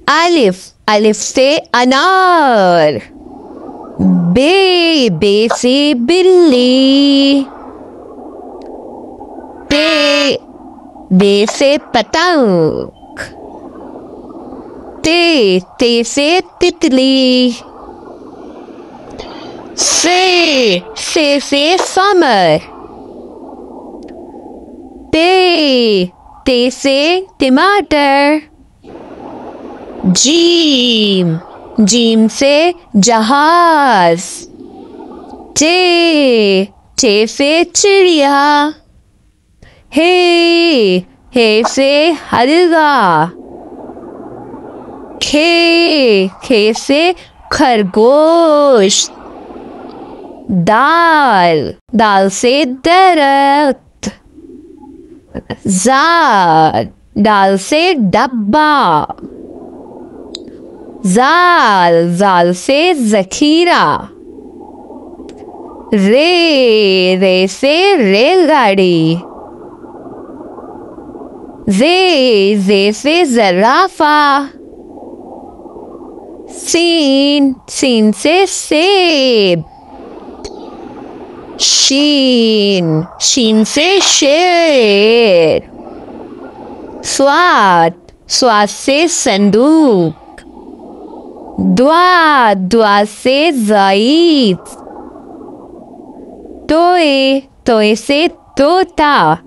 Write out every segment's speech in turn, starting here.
अलिफ, अलिफ से अनार। बे, बे से बिल्ली। ते, बे से पतंग। ते, ते से तितली। से समर। ते से टमाटर। जीम, जीम से जहाज। टे से चिड़िया। हे से हलवा। खे से खरगोश। दाल, दाल से दरख्त। दाल से डब्बा। जाल से जखीरा। रे से रेलगाड़ी। जे से जराफा। सीन से सेब। शीन से शेर। स्वाद से संदूक। दुआ से ज़ईद। तोए से तोता।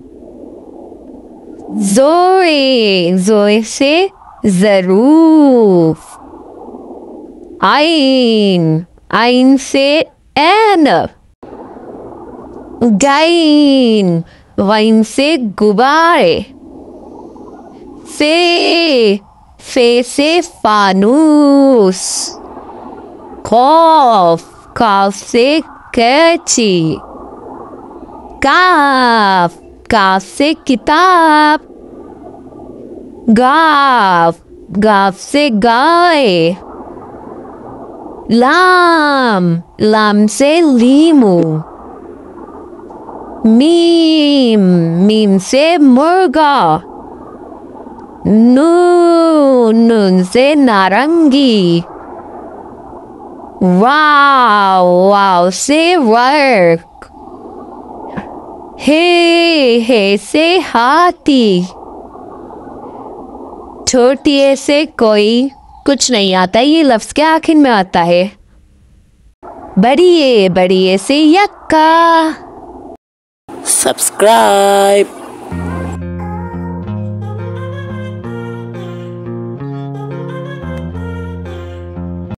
जोए से ज़रूफ। आइन से ऐनब। गाइन से गुब्बारे। फे से फानूस। काफ से कैची। काफ से किताब। गाफ से गाय। लाम से लीमू। मीम से मुर्गा। नून से नारंगी। वाव से वर्क। हे से हाथी। छोटी ए से कोई कुछ नहीं आता। ये लफ्ज़ क्या आखिर में आता है? बड़ी ए से यक्का। सब्सक्राइब।